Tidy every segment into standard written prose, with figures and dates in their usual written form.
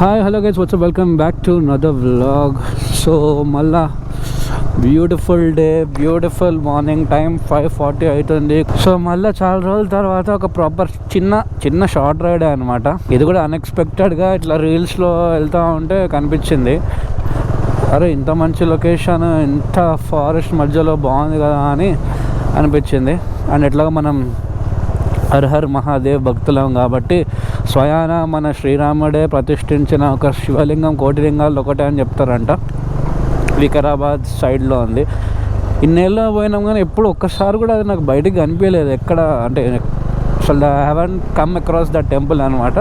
Hi hello guys what's welcome back to another vlog. So మళ్ళా beautiful day, beautiful morning time 5:40 అవుతుంది. So మళ్ళీ చాలా రోజుల తర్వాత ఒక ప్రాపర్ చిన్న షార్ట్ రైడ్ అనమాట. ఇది కూడా అన్ఎక్స్పెక్టెడ్గా ఇట్లా రీల్స్లో వెళ్తూ ఉంటే కనిపించింది. అరే ఇంత మంచి లొకేషన్, ఇంత ఫారెస్ట్ మధ్యలో బాగుంది కదా అని అనిపించింది. అండ్ ఎట్లాగో మనం హర్ హర్ మహాదేవ్ భక్తులం కాబట్టి స్వయాన మన శ్రీరాముడే ప్రతిష్ఠించిన ఒక శివలింగం కోటిలింగాలు ఒకటే అని చెప్తారంట. వికారాబాద్ సైడ్లో ఉంది. ఇన్నేళ్ళు పోయినాం కానీ ఎప్పుడు ఒక్కసారి కూడా అది నాకు బయటికి కనిపించలేదు ఎక్కడ, అంటే అసలు I haven't come across the temple అనమాట.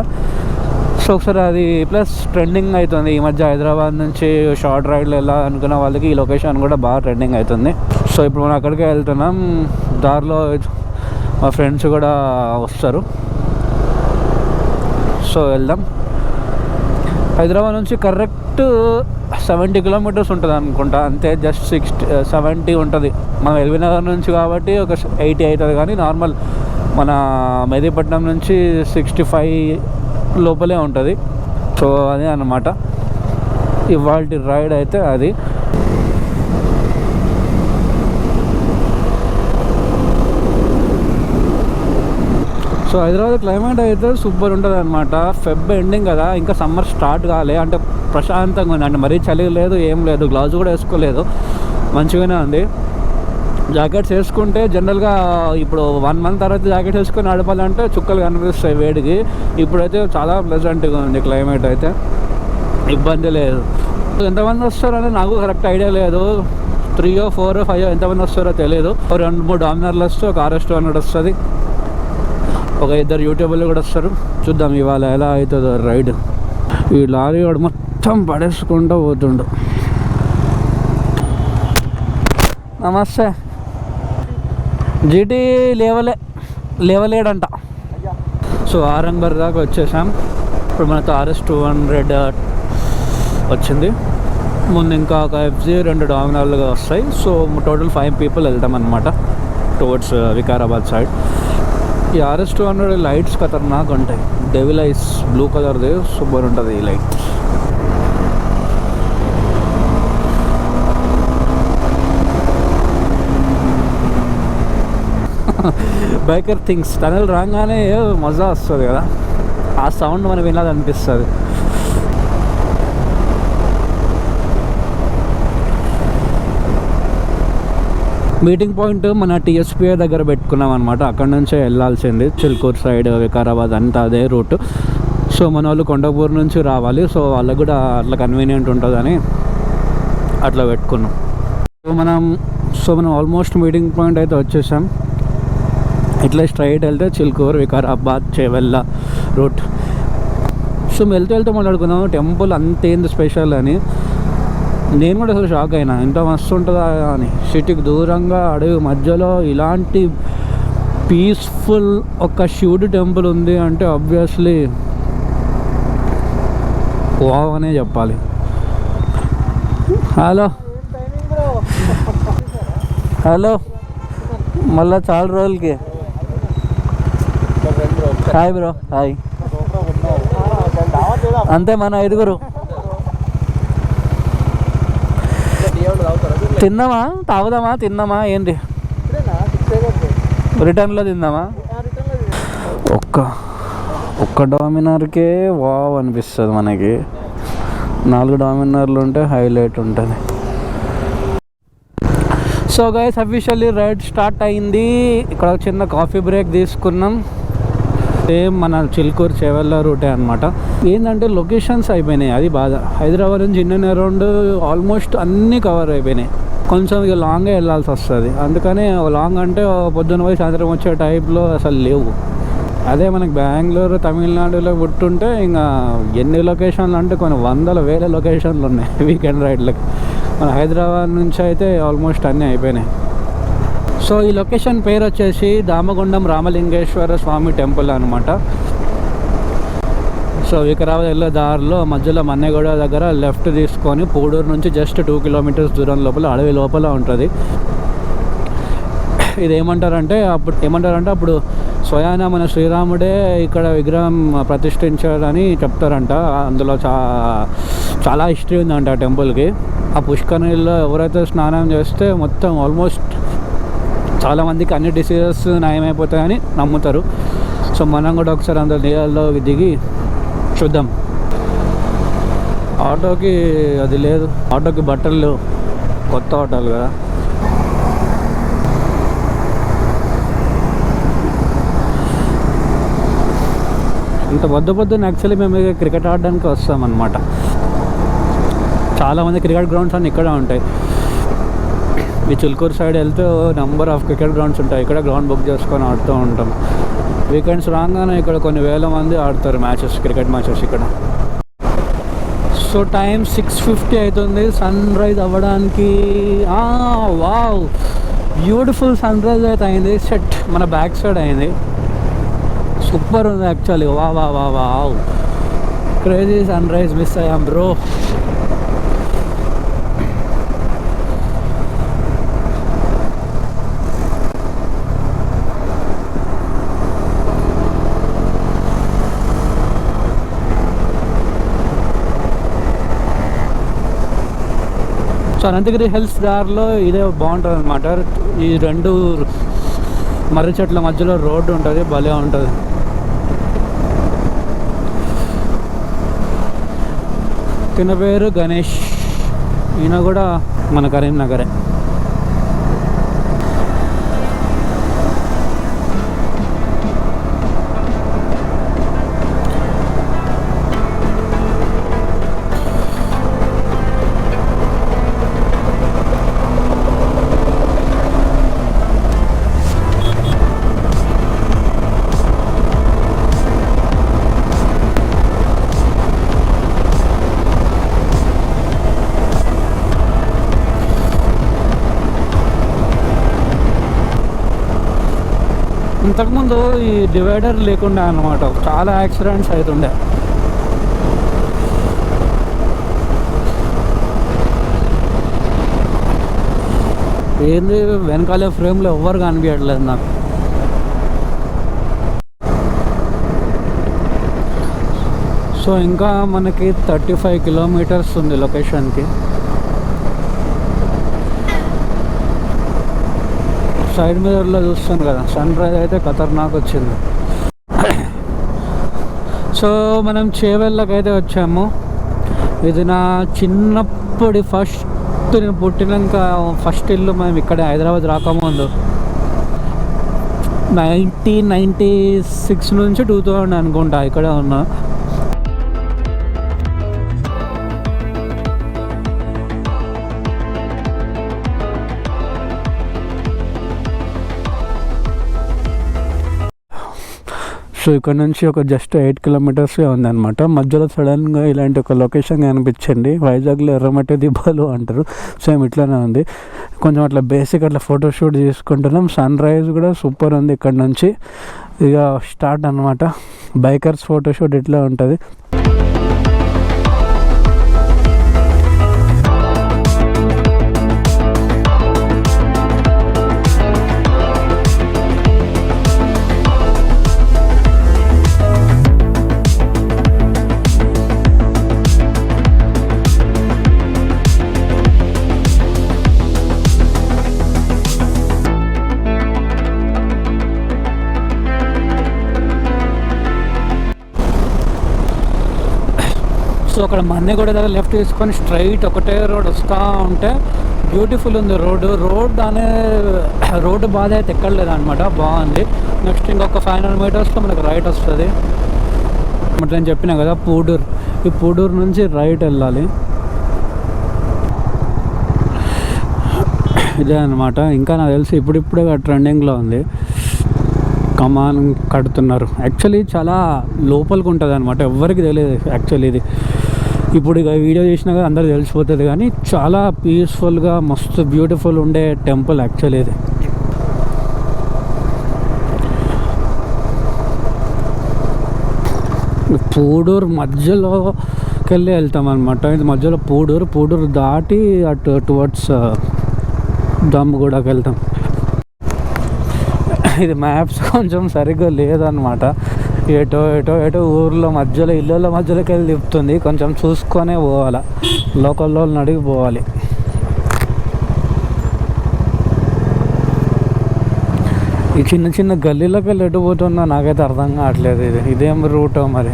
సో ఒకసారి అది ప్లస్ ట్రెండింగ్ అవుతుంది ఈ మధ్య. హైదరాబాద్ నుంచి షార్ట్ రైడ్లో వెళ్ళాలనుకున్న వాళ్ళకి ఈ లొకేషన్ కూడా బాగా ట్రెండింగ్ అవుతుంది. సో ఇప్పుడు మనం అక్కడికే వెళ్తున్నాం. దారిలో మా ఫ్రెండ్స్ కూడా వస్తారు. సో వెళ్దాం. హైదరాబాద్ నుంచి కరెక్ట్ 70 కిలోమీటర్స్ ఉంటుంది అనుకుంటా, అంతే. జస్ట్ 70 ఉంటుంది మన ఎల్బీ నగర్ నుంచి, కాబట్టి ఒక 80 అవుతుంది. కానీ నార్మల్ మన మెహదీపట్నం నుంచి 65 లోపలే ఉంటుంది. సో అదే అన్నమాట ఇవాల్టి రైడ్ అయితే అది. సో హైదరాబాద్ క్లైమేట్ అయితే సూపర్ ఉంటుంది అనమాట. ఫెబ్ ఎండింగ్ కదా, ఇంకా సమ్మర్ స్టార్ట్ కాలే, అంటే ప్రశాంతంగా ఉంది. అంటే మరీ చలి లేదు, ఏం లేదు. గ్లౌజ్ కూడా వేసుకోలేదు, మంచిగానే ఉంది. జాకెట్స్ వేసుకుంటే జనరల్గా ఇప్పుడు 1 మంత్ తర్వాత జాకెట్స్ వేసుకొని నడపాలంటే చుక్కలు కనిపిస్తాయి వేడికి. ఇప్పుడైతే చాలా ప్లెజెంట్గా ఉంది క్లైమేట్ అయితే, ఇబ్బంది లేదు. ఎంతమంది వస్తారని నాకు కరెక్ట్ ఐడియా లేదు. 3 or 4 or 5 ఎంతమంది వస్తారో తెలియదు. 2-3 డామినర్లు వస్తే ఒక RS200 వస్తుంది, ఒక 2 యూట్యూబర్లు కూడా వస్తారు. చూద్దాం ఇవాళ ఎలా అవుతుందో రైడ్. ఈ లారీ వాడు మొత్తం పడేసుకుంటూ పోతుండు. నమస్తే. జీటీ లేవలేడంట. సో ఆరంబర్ దాకా వచ్చేసాం. ఇప్పుడు మనతో RS200 వచ్చింది. ముందు ఇంకా ఒక FZ 2 డామినర్లుగా వస్తాయి. సో టోటల్ 5 people వెళ్తాం అనమాట టువర్డ్స్ వికారాబాద్ సైడ్. ఈ RS200 లైట్స్ ఖతర్నాక్ ఉంటాయి. డెవిల్ ఐస్ బ్లూ కలర్ది సూపర్ ఉంటుంది ఈ లైట్. బైకర్ థింగ్స్ టనల్ రాగానే మజా వస్తుంది కదా, ఆ సౌండ్ మనం వినాలి అనిపిస్తుంది. మీటింగ్ పాయింట్ మన TSPI దగ్గర పెట్టుకున్నాం అనమాట. అక్కడ నుంచే వెళ్ళాల్సింది చిల్కూరు సైడ్, వికారాబాద్ అంతా అదే రూట్. సో మన వాళ్ళు కొండపూర్ నుంచి రావాలి. సో వాళ్ళకు కూడా అట్లా కన్వీనియంట్ ఉంటుందని అట్లా పెట్టుకున్నాం. సో మనం ఆల్మోస్ట్ మీటింగ్ పాయింట్ అయితే వచ్చేసాం. ఇట్లా స్ట్రైట్ వెళ్తే చిల్కూరు, వికారాబాద్, చేవెళ్ళ రూట్. సో వెళ్తే మాట్లాడుకున్నాం టెంపుల్ అంతేంది స్పెషల్ అని. నేను కూడా అసలు షాక్ అయినా, ఇంత మస్తు ఉంటుందా అని. సిటీకి దూరంగా అడవి మధ్యలో ఇలాంటి పీస్ఫుల్ ఒక శివుడి టెంపుల్ ఉంది అంటే ఆబ్వియస్లీ వావ్ అనే చెప్పాలి. హలో మళ్ళా చాలా రోజులకి. Hi bro. హాయ్. అంతే మన 5 తిన్నామా, తాగుదామా, తిన్నామా ఏంటి? రిటర్న్లో తిందామా? ఒక్క డామినర్కే వావ్ అనిపిస్తుంది మనకి. 4 డామినర్లు ఉంటే హైలైట్ ఉంటుంది. So guys officially ride start అయింది. ఇక్కడ చిన్న కాఫీ బ్రేక్ తీసుకున్నాం. సేమ్ మన చిల్కూరు చేవెళ్ళ రూటే అనమాట. ఏంటంటే లొకేషన్స్ అయిపోయినాయి, అది బాధ. హైదరాబాద్ నుంచి ఇన్ అండ్ అరౌండ్ ఆల్మోస్ట్ అన్నీ కవర్ అయిపోయినాయి. కొంచెం ఇక లాంగే వెళ్ళాల్సి వస్తుంది. అందుకని లాంగ్ అంటే పొద్దున్న పోయి సాయంత్రం వచ్చే టైప్లో అసలు లేవు. అదే మనకి బెంగళూరు, తమిళనాడులో పుట్టుంటే ఇంకా ఎన్ని లొకేషన్లు అంటే కొన్ని 100,000 లొకేషన్లు ఉన్నాయి వీకెండ్ రైడ్లకి. మన హైదరాబాద్ నుంచి అయితే ఆల్మోస్ట్ అన్నీ అయిపోయినాయి. సో ఈ లొకేషన్ పేరు వచ్చేసి దామగుండం రామలింగేశ్వర స్వామి టెంపుల్ అనమాట. సో వికారాబాద్ వెళ్ళే దారిలో మధ్యలో మన్నెగూడ దగ్గర లెఫ్ట్ తీసుకొని పూడూరు నుంచి జస్ట్ 2 kilometers దూరం లోపల అడవి లోపల ఉంటుంది. ఇది ఏమంటారంటే అప్పుడు స్వయాన మన శ్రీరాముడే ఇక్కడ విగ్రహం ప్రతిష్ఠించాడని చెప్తారంట. అందులో చాలా హిస్టరీ ఉందంట ఆ టెంపుల్కి. ఆ పుష్కరిణిలో ఎవరైతే స్నానం చేస్తే మొత్తం ఆల్మోస్ట్ చాలామందికి అన్ని డిసీజెస్ నయమైపోతాయని నమ్ముతారు. సో మనం కూడా ఒకసారి అందులో నీళ్ళలో దిగి చూద్దాం. ఆటోకి అది లేదు, ఆటోకి బట్టలు లేవు, కొత్త ఆటోలు కదా. ఇంత పొద్దున యాక్చువల్లీ మేము క్రికెట్ ఆడడానికి వస్తామన్నమాట. చాలామంది క్రికెట్ గ్రౌండ్స్ అన్నీ ఇక్కడ ఉంటాయి. ఈ చిలుకూరు సైడ్ వెళ్తే నెంబర్ ఆఫ్ క్రికెట్ గ్రౌండ్స్ ఉంటాయి. ఇక్కడ గ్రౌండ్ బుక్ చేసుకొని ఆడుతూ ఉంటాం. వీకెండ్స్ రాగానే ఇక్కడ కొన్ని వేల మంది ఆడతారు మ్యాచెస్, క్రికెట్ మ్యాచెస్ ఇక్కడ. సో టైం 6:50 అవుతుంది సన్ రైజ్ అవ్వడానికి. వావ్, బ్యూటిఫుల్ సన్ రైజ్ అయితే అయింది. సెట్ మన బ్యాక్ సైడ్ అయింది, సూపర్ ఉంది actually. Wow, crazy sunrise miss అయ్యాం బ్రో. సో అనంతగిరి హిల్స్ దారిలో ఇదే బాగుంటుంది అనమాట. ఈ రెండు మర్రి చెట్ల మధ్యలో రోడ్డు ఉంటుంది, భలే ఉంటుంది. తిన పేరు గణేష్, ఈయన కూడా మన కరీంనగరే. ఇంతకుముందు ఈ డివైడర్ లేకుండా అన్నమాట, చాలా యాక్సిడెంట్స్ అవుతుండే. ఏంది వెనకాలే ఫ్రేమ్లో ఎవ్వరు కనిపించట్లేదు నాకు. సో ఇంకా మనకి 35 కిలోమీటర్స్ ఉంది లొకేషన్కి. సైడ్ మిర్రర్లో చూస్తాను కదా, సన్ రైజ్ అయితే ఖతర్నాక్ వచ్చింది. సో మనం చేవెళ్ళకి అయితే వచ్చాము. ఇది నా చిన్నప్పటి నేను పుట్టినాక ఫస్ట్ ఇల్లు. మేము ఇక్కడ హైదరాబాద్ రాకముందు 1996 నుంచి 2000 అనుకుంటా ఇక్కడే ఉన్నా. సో ఇక్కడ నుంచి ఒక జస్ట్ 8 కిలోమీటర్సే ఉందన్నమాట. మధ్యలో సడన్గా ఇలాంటి ఒక లొకేషన్ కనిపించింది. వైజాగ్లో ఎర్రమట్టి దిబ్బాలు అంటారు, సేమ్ ఇట్లానే ఉంది. కొంచెం అట్లా బేసిక్ అట్లా ఫోటోషూట్ తీసుకుంటున్నాం. సన్ రైజ్ కూడా సూపర్ ఉంది ఇక్కడ నుంచి. ఇక స్టార్ట్ అన్నమాట. బైకర్స్ ఫోటోషూట్ ఇట్లా ఉంటుంది. సో అక్కడ మన్నెగూడ దగ్గర లెఫ్ట్ తీసుకొని స్ట్రైట్ ఒకటే రోడ్ వస్తూ ఉంటే బ్యూటిఫుల్ ఉంది రోడ్డు బాధ అయితే ఎక్కడలేదు అనమాట, బాగుంది. నెక్స్ట్ ఇంకొక 500 మీటర్స్లో మనకు రైట్ వస్తుంది. అంటే నేను చెప్పినా కదా పూడూరు, ఈ పూడూరు నుంచి రైట్ వెళ్ళాలి. ఇదే అనమాట. ఇంకా నాకు తెలిసి ఇప్పుడిప్పుడే ట్రెండింగ్లో ఉంది, కమాన్ కడుతున్నారు. యాక్చువల్లీ చాలా లోపలికి ఉంటుంది అనమాట, ఎవరికి తెలియదు యాక్చువల్లీ ఇది. ఇప్పుడు ఇక వీడియో చేసినా కదా అందరికి తెలిసిపోతుంది, కానీ చాలా పీస్ఫుల్గా మస్తు బ్యూటిఫుల్ ఉండే టెంపుల్ యాక్చువల్లీ ఇది. పూడూరు మధ్యలోకి వెళ్ళి వెళ్తాం అనమాట. ఇది మధ్యలో పూడూరు దాటి అటు టువర్డ్స్ దమ్ముగూడకి వెళ్తాం. ఇది మ్యాప్స్ కొంచెం సరిగ్గా లేదనమాట. ఎటో ఊర్లో మధ్యలో ఇళ్ళ మధ్యలోకి వెళ్ళి తిప్పుతుంది. కొంచెం చూసుకొనే పోవాలి, లోకల్లో అడిగి పోవాలి. ఈ చిన్న చిన్న గల్లీలోకి వెళ్ళి ఎటు పోతున్నా నాకైతే అర్థం కావట్లేదు. ఇదేం రూటో మరి.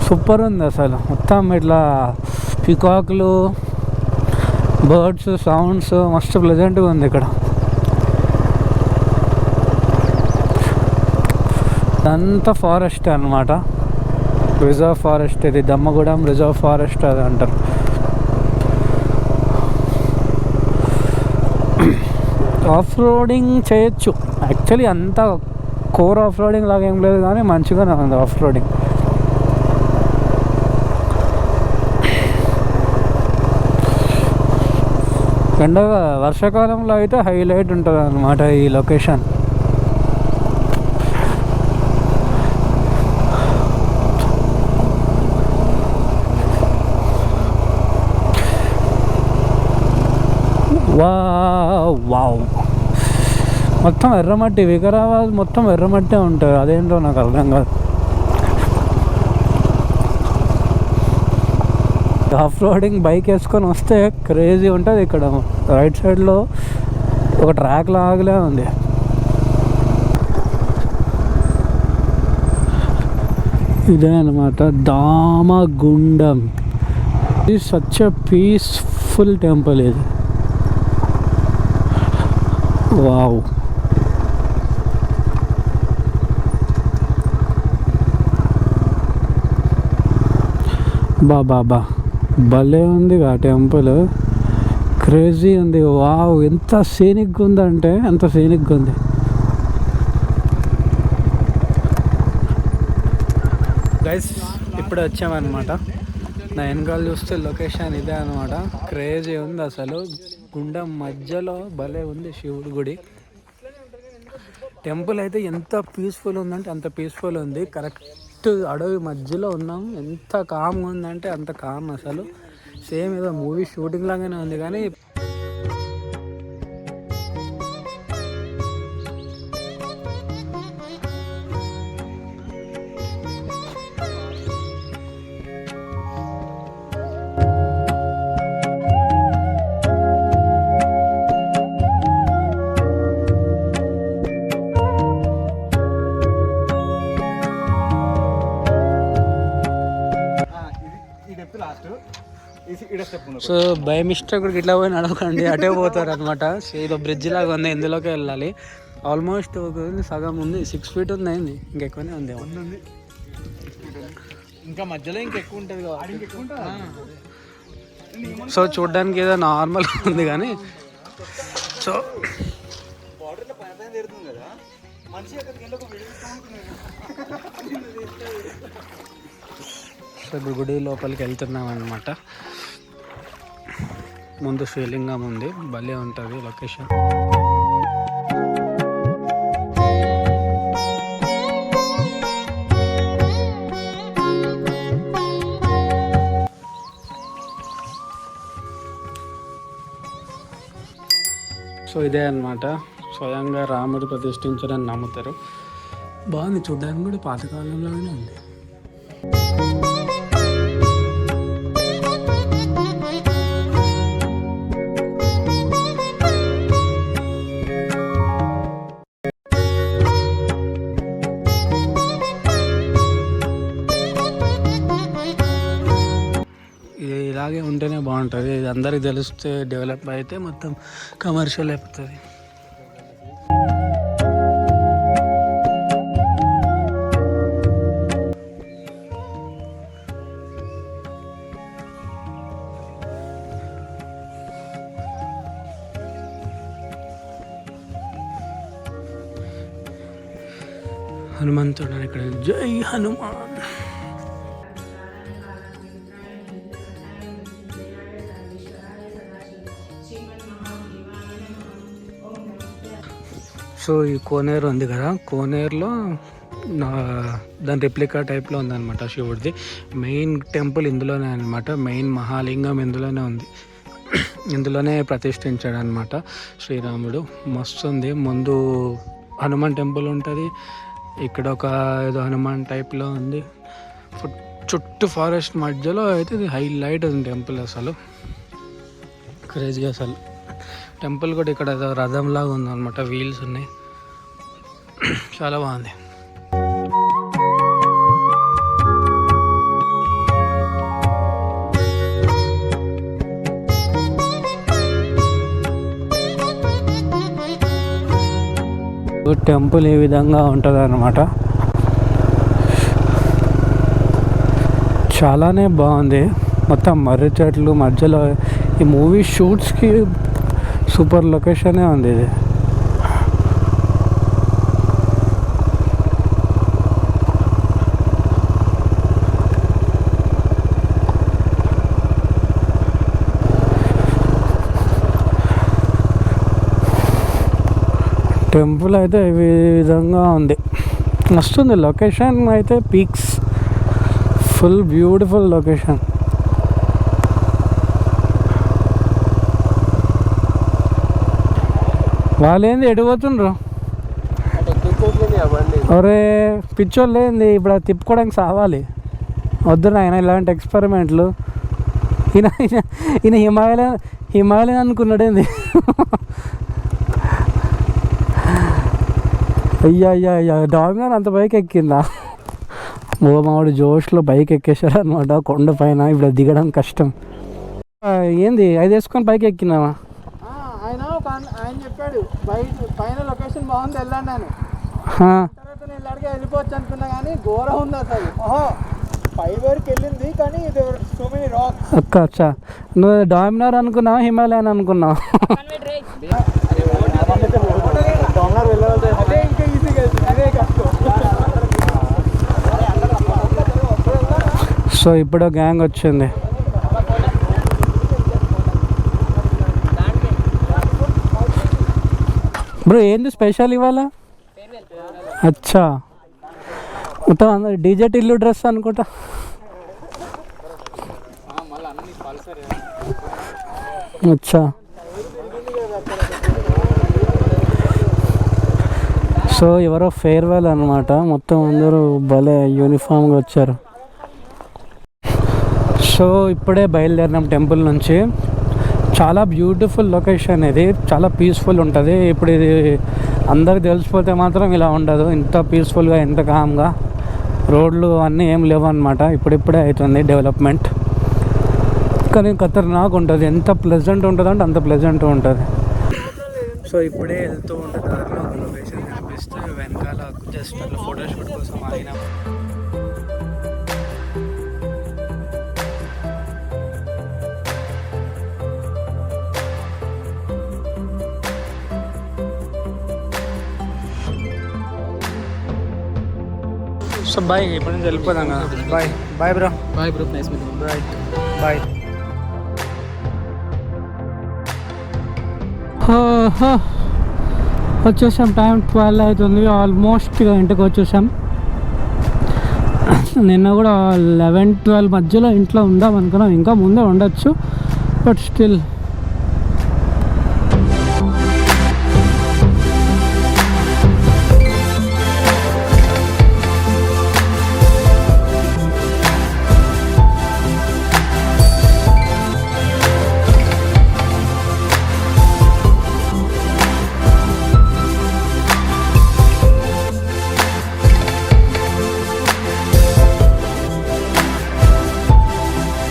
సూపర్ ఉంది అసలు. మొత్తం ఇట్లా పికాక్లు, బర్డ్స్, సౌండ్స్ మస్తు ప్లెజెంట్గా ఉంది ఇక్కడ. ఇదంతా ఫారెస్ట్ అన్నమాట, రిజర్వ్ ఫారెస్ట్. ఇది దమ్మగూడెం రిజర్వ్ ఫారెస్ట్ అది అంటారు. ఆఫ్ రోడింగ్ చేయొచ్చు యాక్చువల్లీ. అంత కోర్ ఆఫ్ రోడింగ్ లాగా ఏం లేదు కానీ మంచిగానే ఉంది ఆఫ్ రోడింగ్. ఎండగా వర్షాకాలంలో అయితే హైలైట్ ఉంటుంది అన్నమాట ఈ లొకేషన్. వావ్ మొత్తం ఎర్రమట్టి. వికారాబాద్ మొత్తం ఎర్రమట్టే ఉంటుంది. అదేంటో నాకు అర్థం కాదు. ఆఫ్ రోడింగ్ బైక్ వేసుకొని వస్తే క్రేజీ ఉంటుంది. ఇక్కడ రైట్ సైడ్లో ఒక ట్రాక్ లాగలే ఉంది. ఇదే అనమాట దామగుండం. ఇది సచ్ ఎ పీస్ఫుల్ టెంపుల్ ఇది. వావ్, బాబా భలే ఉంది ఆ టెంపుల్. క్రేజీ ఉంది. వావ్, ఎంత సీనిక్గా ఉందంటే అంత సీనిక్గా ఉంది. గైస్ ఇప్పుడు వచ్చామన్నమాట. నా వెనకాల చూస్తే లొకేషన్ ఇదే అనమాట. క్రేజీ ఉంది అసలు. గుండం మధ్యలో భలే ఉంది శివుడి గుడి. టెంపుల్ అయితే ఎంత పీస్ఫుల్ ఉందంటే అంత పీస్ఫుల్ ఉంది. కరెక్ట్ అడవి మధ్యలో ఉన్నాం. ఎంత కామ్గా ఉందంటే అంత కామ్ అసలు. సేమ్ ఏదో మూవీ షూటింగ్ లాగానే ఉంది. కానీ సో బై మిస్టేక్ కూడా ఇట్లా పోయి నడవకండి, అటే పోతారు అనమాట. ఏదో బ్రిడ్జ్ లాగా ఉంది, ఇందులోకి వెళ్ళాలి. ఆల్మోస్ట్ సగం ఉంది. 6 feet ఉంది. అయింది ఇంకెక్కువనే ఉంది. ఇంకా మధ్యలో ఇంకెక్కువ ఉంటుంది కదా. సో చూడడానికి ఏదో నార్మల్ ఉంది కానీ సో ఇప్పుడు గుడి లోపలికి వెళ్తున్నాం అనమాట. ముందు శివలింగం ఉంది, భలే ఉంటుంది లొకేషన్. సో ఇదే అనమాట స్వయంగా రాముడు ప్రతిష్ఠించడని నమ్ముతారు. బాగుంది చూడడానికి కూడా, పాతకాలంలోనే ఉంది. ఇలాగే ఉంటేనే బాగుంటుంది. ఇది అందరికి తెలిస్తే డెవలప్ అయితే మొత్తం కమర్షియల్ అయిపోతుంది. హనుమంతుడు ఇక్కడ, జై హనుమాన్. సో ఈ కోనేరు ఉంది కదా, కోనేరులో దాని రిప్లికా టైప్లో ఉందన్నమాట శివుడిది. మెయిన్ టెంపుల్ ఇందులోనే అనమాట, మెయిన్ మహాలింగం ఇందులోనే ఉంది, ఇందులోనే ప్రతిష్ఠించాడు అనమాట శ్రీరాముడు. మస్తు ఉంది. ముందు హనుమాన్ టెంపుల్ ఉంటుంది, ఇక్కడ ఒక ఏదో హనుమాన్ టైప్లో ఉంది, చుట్టూ ఫారెస్ట్ మధ్యలో అయితే ఇది హైలైట్ ఉంది టెంపుల్. అసలు క్రేజీ అసలు. టెంపుల్ కూడా ఇక్కడ ఏదో రథంలాగా ఉందన్నమాట, వీల్స్ ఉన్నాయి, చాలా బాగుంది. టెంపుల్ ఈ విధంగా ఉంటుంది అన్నమాట, చాలానే బాగుంది. మొత్తం మర్రి చెట్లు మధ్యలో ఈ మూవీ షూట్స్కి సూపర్ లొకేషనే ఉంది ఇది. టెంపుల్ అయితే ఈ విధంగా ఉంది, వస్తుంది లొకేషన్ అయితే పీక్స్, ఫుల్ బ్యూటిఫుల్ లొకేషన్. వాళ్ళు ఏంది ఎడిపోతుండ్రు, ఒరే పిచ్చోళ్ళు ఏంది ఇప్పుడు అది తిప్పుకోవడానికి సావాలి. వద్దు నాయన ఇలాంటి ఎక్స్పెరిమెంట్లు. ఈయన ఈయన హిమాలయన్ అనుకున్నాడేంది. అయ్యా డామినార్ అంత బైక్ ఎక్కిందా? మావాడు జోష్లో బైక్ ఎక్కేశారు అనమాట కొండ పైన. ఇప్పుడు దిగడం కష్టం. ఏంది అది వేసుకొని బైక్ ఎక్కినావా? ఆయన చెప్పాడు పైన లొకేషన్ బాగుంది వెళ్ళండి అని. తర్వాత నేను ఇలాగే వెళ్ళిపోవచ్చు అనుకున్నా కానీ ఘోరం ఉంది అసలు. పై వరకు వెళ్ళింది కానీ సో మెనీ రాక్స్. అచ్చా, నువ్వు డామినార్ అనుకున్నావా హిమాలయన్ అనుకున్నావా? సో ఇప్పుడు గ్యాంగ్ వచ్చింది. బ్రో ఏంది స్పెషల్ ఇవాళ? అచ్చా, మొత్తం అందరు డీజే టిల్లు డ్రెస్ అనుకుంటా. అచ్చా, సో ఎవరో ఫేర్వెల్ అనమాట, మొత్తం అందరూ భలే యూనిఫామ్గా వచ్చారు. సో ఇప్పుడే బయలుదేరినాం టెంపుల్ నుంచి. చాలా బ్యూటిఫుల్ లొకేషన్ ఇది, చాలా పీస్ఫుల్ ఉంటుంది. ఇప్పుడు ఇది అందరికి తెలిసిపోతే మాత్రం ఇలా ఉండదు, ఇంత పీస్ఫుల్గా ఎంత కామ్గా. రోడ్లు అన్నీ ఏం లేవు అనమాట, ఇప్పుడిప్పుడే అవుతుంది డెవలప్మెంట్. కానీ ఖతర్నాక్ ఉంటుంది, ఎంత ప్లెజెంట్ ఉంటుంది అంటే అంత ప్లెజెంట్ ఉంటుంది. సో ఇప్పుడే వెళ్తూ ఉంటుంది దారిలో ఒక లొకేషన్ కనిపిస్తే వెనకాల జస్ట్ అట్లా ఫోటోషూట్ కోసం ఆగినాం. సో బాయ్, ఇప్పటి నుంచి వెళ్ళిపోదాం కదా. Bye bye bro. Bye bro, nice meeting. Bye. వచ్చేసాం, టైం 12 అవుతుంది ఆల్మోస్ట్. ఇక ఇంటికి వచ్చేసాం. నిన్న కూడా 11-12 మధ్యలో ఇంట్లో ఉందాం అనుకున్నాం, ఇంకా ముందే ఉండొచ్చు, బట్ స్టిల్